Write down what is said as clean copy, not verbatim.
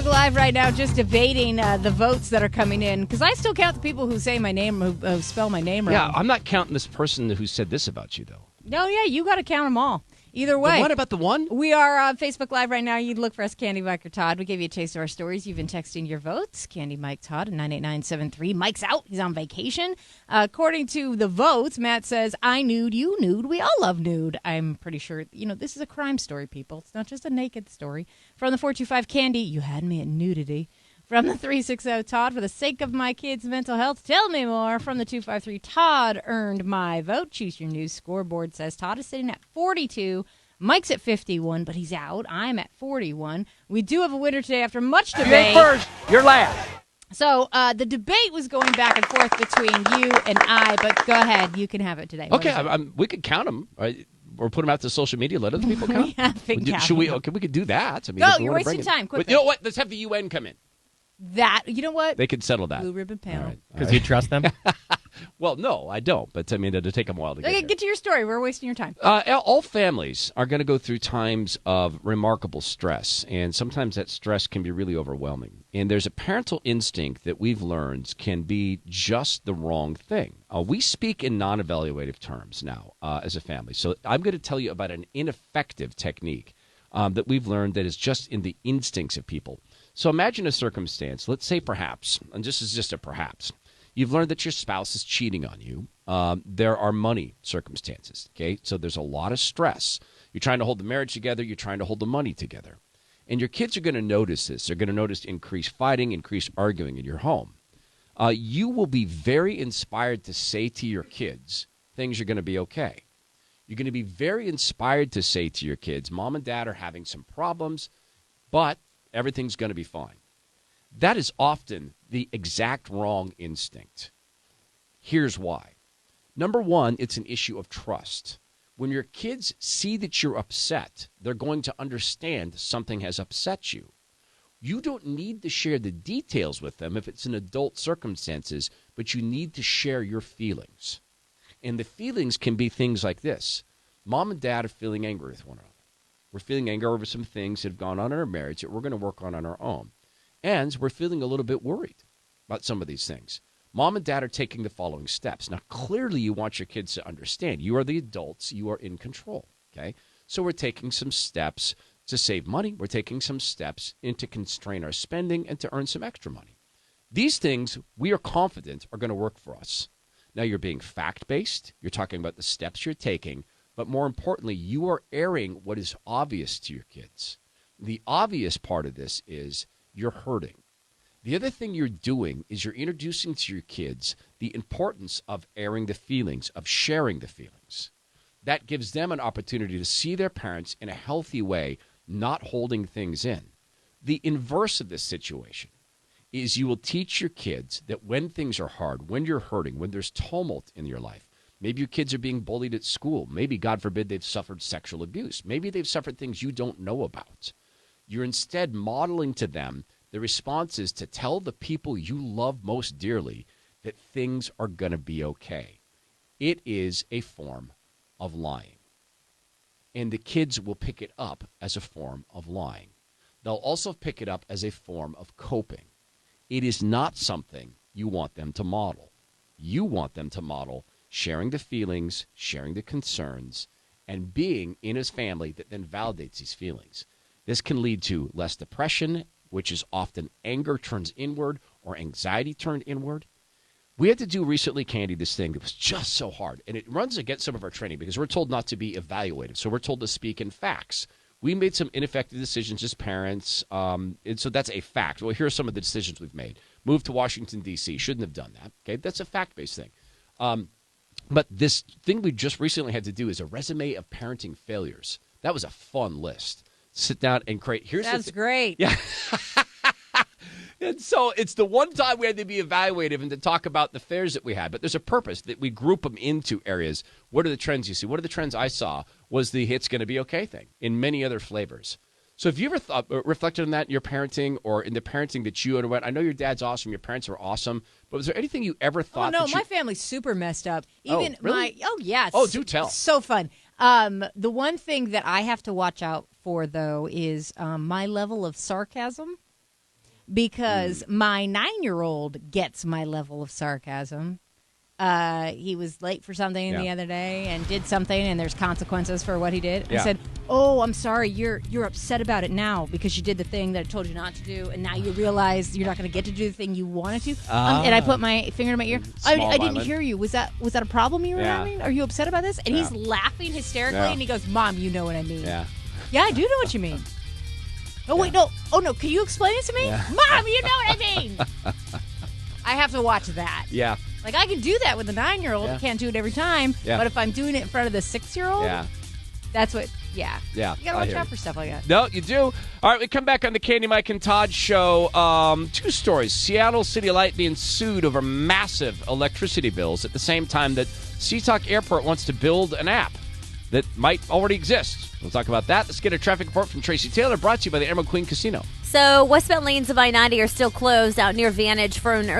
Facebook Live right now just debating the votes that are coming in, because I still count the people who say my name, who spell my name wrong. Yeah, I'm not counting this person who said this about you, though. No, yeah, you got to count them all. Either way. What about the one? We are on Facebook Live right now. You'd look for us, Candy, Mike, or Todd. We gave you a taste of our stories. You've been texting your votes. Candy, Mike, Todd, at 98973. Mike's out. He's on vacation. According to the votes, Matt says, I nude, you nude. We all love nude. I'm pretty sure, this is a crime story, people. It's not just a naked story. From the 425, Candy, you had me at nudity. From the 360, Todd, for the sake of my kids' mental health, tell me more. From the 253, Todd earned my vote. Choose your news scoreboard says Todd is sitting at 42. Mike's at 51, but he's out. I'm at 41. We do have a winner today after much debate. You ain't first. You're last. So the debate was going back and forth between you and I, but go ahead. You can have it today. Okay, we could count them, right? Or put them out to social media. Let other people count. Should we? Okay, we could do that. I mean, no, you're wasting time. Quick. You know what? Let's have the UN come in. You know what? They could settle that. Blue ribbon panel. Because you trust them? Well, no, I don't. But, it'll take them a while to get here. Get to your story. We're wasting your time. All families are going to go through times of remarkable stress, and sometimes that stress can be really overwhelming. And there's a parental instinct that we've learned can be just the wrong thing. We speak in non-evaluative terms now as a family. So I'm going to tell you about an ineffective technique that we've learned that is just in the instincts of people. So imagine a circumstance, let's say perhaps, and this is just a perhaps, you've learned that your spouse is cheating on you. There are money circumstances, okay? So there's a lot of stress. You're trying to hold the marriage together. You're trying to hold the money together. And your kids are going to notice this. They're going to notice increased fighting, increased arguing in your home. You will be very inspired to say to your kids, things are going to be okay. You're going to be very inspired to say to your kids, Mom and Dad are having some problems, but everything's going to be fine. That is often the exact wrong instinct. Here's why. Number one, it's an issue of trust. When your kids see that you're upset, they're going to understand something has upset you. You don't need to share the details with them if it's in adult circumstances, but you need to share your feelings. And the feelings can be things like this. Mom and Dad are feeling angry with one another. We're feeling anger over some things that have gone on in our marriage that we're going to work on our own. And we're feeling a little bit worried about some of these things. Mom and Dad are taking the following steps. Now, clearly you want your kids to understand. You are the adults. You are in control, okay? So we're taking some steps to save money. We're taking some steps to constrain our spending and to earn some extra money. These things, we are confident, are going to work for us. Now, you're being fact-based. You're talking about the steps you're taking. But more importantly, you are airing what is obvious to your kids. The obvious part of this is you're hurting. The other thing you're doing is you're introducing to your kids the importance of airing the feelings, of sharing the feelings. That gives them an opportunity to see their parents in a healthy way, not holding things in. The inverse of this situation is you will teach your kids that when things are hard, when you're hurting, when there's tumult in your life, maybe your kids are being bullied at school. Maybe, God forbid, they've suffered sexual abuse. Maybe they've suffered things you don't know about. You're instead modeling to them the response is to tell the people you love most dearly that things are going to be okay. It is a form of lying. And the kids will pick it up as a form of lying. They'll also pick it up as a form of coping. It is not something you want them to model. You want them to model sharing the feelings, sharing the concerns, and being in his family that then validates these feelings. This can lead to less depression, which is often anger turns inward or anxiety turned inward. We had to do recently, Candy, this thing that was just so hard. And it runs against some of our training because we're told not to be evaluative. So we're told to speak in facts. We made some ineffective decisions as parents, and so that's a fact. Well, here are some of the decisions we've made. Moved to Washington, D.C. Shouldn't have done that. Okay, that's a fact-based thing. But this thing we just recently had to do is a resume of parenting failures. That was a fun list. Sit down and create. That's great. Yeah. And so it's the one time we had to be evaluative and to talk about the failures that we had. But there's a purpose that we group them into areas. What are the trends you see? One of the trends I saw was the it's going to be okay thing in many other flavors. So have you ever reflected on that in your parenting or in the parenting that you underwent? I know your dad's awesome. Your parents are awesome. But was there anything you ever thought? Oh, no, my family's super messed up. Even really? Yeah. Oh, do tell. So fun. The one thing that I have to watch out for, though, is my level of sarcasm. because my 9-year-old gets my level of sarcasm. He was late for something the other day and did something, and there's consequences for what he did. Yeah. I said, "Oh, I'm sorry. You're upset about it now because you did the thing that I told you not to do, and now you realize you're not going to get to do the thing you wanted to." And I put my finger in my ear. I didn't hear you. Was that a problem you were having? Are you upset about this? And he's laughing hysterically, and he goes, "Mom, you know what I mean." Yeah. Yeah, I do know what you mean. Oh wait, no. Oh no. Can you explain it to me, Mom? You know what I mean. I have to watch that. Yeah. Like, I can do that with a 9-year-old. I can't do it every time. Yeah. But if I'm doing it in front of the 6-year-old, that's what, Yeah. You got to watch out for stuff like that. No, you do. All right, we come back on the Candy, Mike, and Todd show. 2 stories. Seattle City Light being sued over massive electricity bills at the same time that SeaTalk Airport wants to build an app that might already exist. We'll talk about that. Let's get a traffic report from Tracy Taylor, brought to you by the Emerald Queen Casino. So westbound lanes of I-90 are still closed out near Vantage for an early